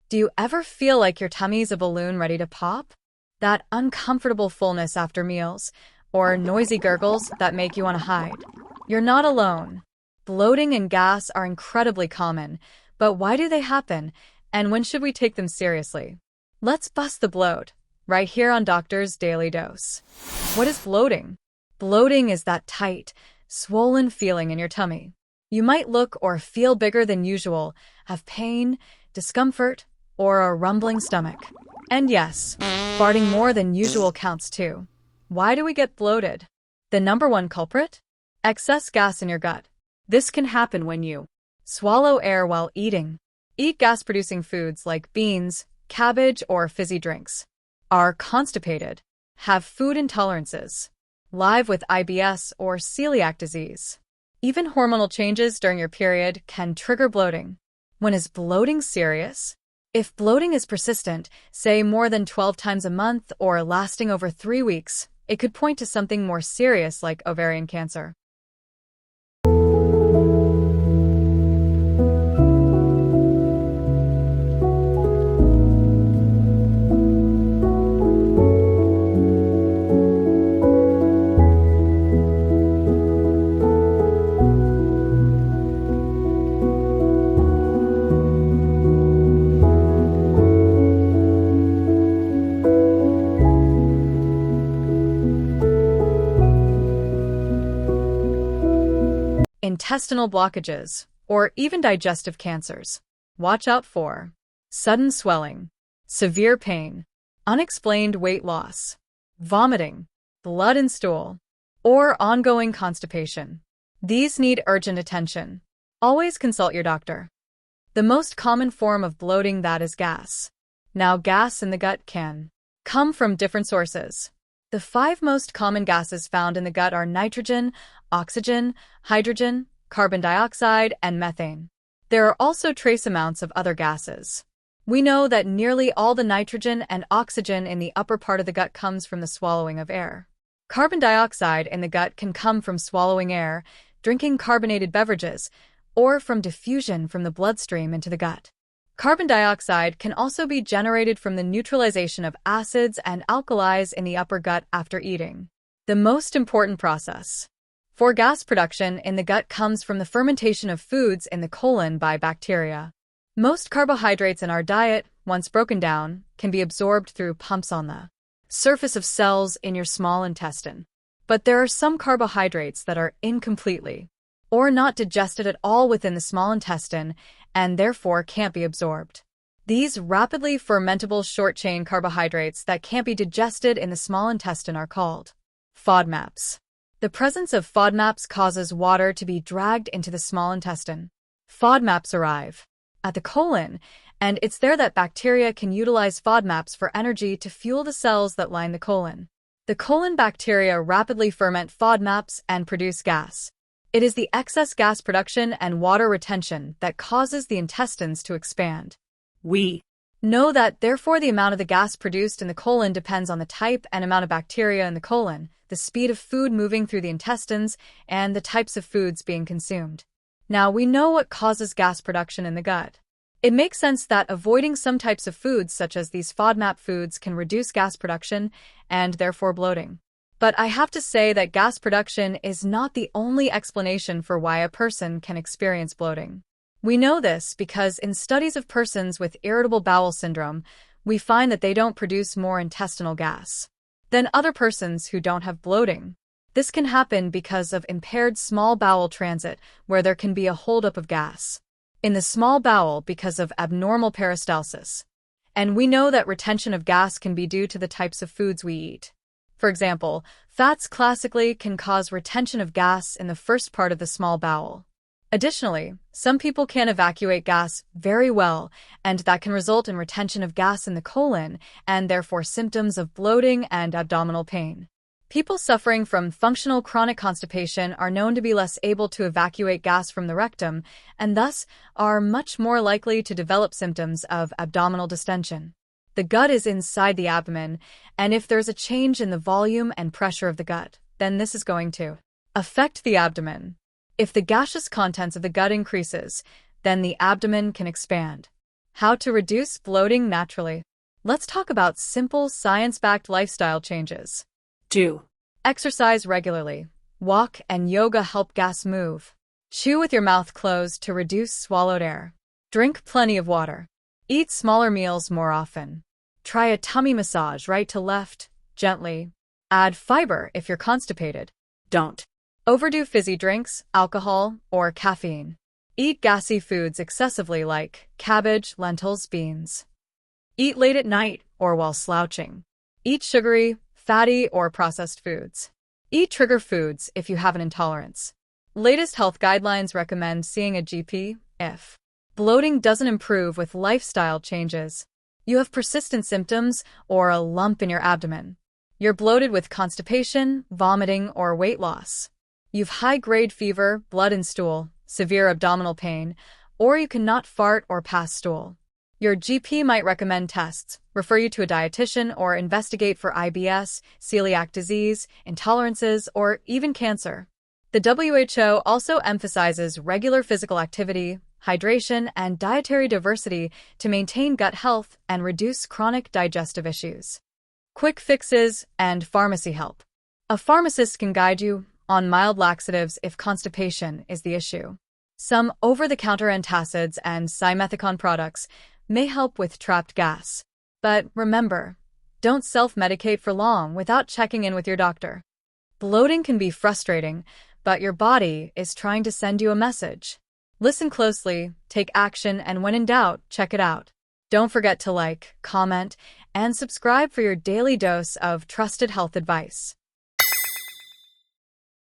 Do you ever feel like your tummy's a balloon ready to pop? That uncomfortable fullness after meals, or noisy gurgles that make you want to hide? You're not alone. Bloating and gas are incredibly common, but why do they happen, and when should we take them seriously? Let's bust the bloat, right here on Doctor's Daily Dose. What is bloating? Bloating is that tight, swollen feeling in your tummy. You might look or feel bigger than usual, have pain, discomfort, or a rumbling stomach. And yes, farting more than usual counts too. Why do we get bloated? The number one culprit? Excess gas in your gut. This can happen when you swallow air while eating, eat gas-producing foods like beans, cabbage, or fizzy drinks, are constipated, have food intolerances, live with IBS or celiac disease. Even hormonal changes during your period can trigger bloating. When is bloating serious? If bloating is persistent, say more than 12 times a month or lasting over 3 weeks, it could point to something more serious like ovarian cancer. Intestinal blockages, or even digestive cancers. Watch out for sudden swelling, severe pain, unexplained weight loss, vomiting, blood in stool, or ongoing constipation. These need urgent attention. Always consult your doctor. The most common form of bloating that is gas. Now, gas in the gut can come from different sources. The 5 most common gases found in the gut are nitrogen, oxygen, hydrogen, carbon dioxide, and methane. There are also trace amounts of other gases. We know that nearly all the nitrogen and oxygen in the upper part of the gut comes from the swallowing of air. Carbon dioxide in the gut can come from swallowing air, drinking carbonated beverages, or from diffusion from the bloodstream into the gut. Carbon dioxide can also be generated from the neutralization of acids and alkalis in the upper gut after eating. The most important process for gas production in the gut comes from the fermentation of foods in the colon by bacteria. Most carbohydrates in our diet, once broken down, can be absorbed through pumps on the surface of cells in your small intestine. But there are some carbohydrates that are incompletely or not digested at all within the small intestine and therefore can't be absorbed. These rapidly fermentable short-chain carbohydrates that can't be digested in the small intestine are called FODMAPs. The presence of FODMAPs causes water to be dragged into the small intestine. FODMAPs arrive at the colon, and it's there that bacteria can utilize FODMAPs for energy to fuel the cells that line the colon. The colon bacteria rapidly ferment FODMAPs and produce gas. It is the excess gas production and water retention that causes the intestines to expand. We know that, therefore, the amount of the gas produced in the colon depends on the type and amount of bacteria in the colon, the speed of food moving through the intestines, and the types of foods being consumed. Now, we know what causes gas production in the gut. It makes sense that avoiding some types of foods, such as these FODMAP foods, can reduce gas production and therefore bloating. But I have to say that gas production is not the only explanation for why a person can experience bloating. We know this because in studies of persons with irritable bowel syndrome, we find that they don't produce more intestinal gas than other persons who don't have bloating. This can happen because of impaired small bowel transit, where there can be a holdup of gas in the small bowel because of abnormal peristalsis. And we know that retention of gas can be due to the types of foods we eat. For example, fats classically can cause retention of gas in the first part of the small bowel. Additionally, some people can evacuate gas very well, and that can result in retention of gas in the colon and therefore symptoms of bloating and abdominal pain. People suffering from functional chronic constipation are known to be less able to evacuate gas from the rectum and thus are much more likely to develop symptoms of abdominal distension. The gut is inside the abdomen, and if there's a change in the volume and pressure of the gut, then this is going to affect the abdomen. If the gaseous contents of the gut increases, then the abdomen can expand. How to reduce bloating naturally. Let's talk about simple, science-backed lifestyle changes. Do. Exercise regularly. Walk and yoga help gas move. Chew with your mouth closed to reduce swallowed air. Drink plenty of water. Eat smaller meals more often. Try a tummy massage right to left, gently. Add fiber if you're constipated. Don't. Overdo fizzy drinks, alcohol, or caffeine. Eat gassy foods excessively like cabbage, lentils, beans. Eat late at night or while slouching. Eat sugary, fatty, or processed foods. Eat trigger foods if you have an intolerance. Latest health guidelines recommend seeing a GP if bloating doesn't improve with lifestyle changes. You have persistent symptoms or a lump in your abdomen. You're bloated with constipation, vomiting, or weight loss. You've high-grade fever, blood in stool, severe abdominal pain, or you cannot fart or pass stool. Your GP might recommend tests, refer you to a dietitian, or investigate for IBS, celiac disease, intolerances, or even cancer. The WHO also emphasizes regular physical activity, hydration, and dietary diversity to maintain gut health and reduce chronic digestive issues. Quick fixes and pharmacy help. A pharmacist can guide you on mild laxatives if constipation is the issue. Some over-the-counter antacids and simethicone products may help with trapped gas. But remember, don't self-medicate for long without checking in with your doctor. Bloating can be frustrating, but your body is trying to send you a message. Listen closely, take action, and when in doubt, check it out. Don't forget to like, comment, and subscribe for your daily dose of trusted health advice.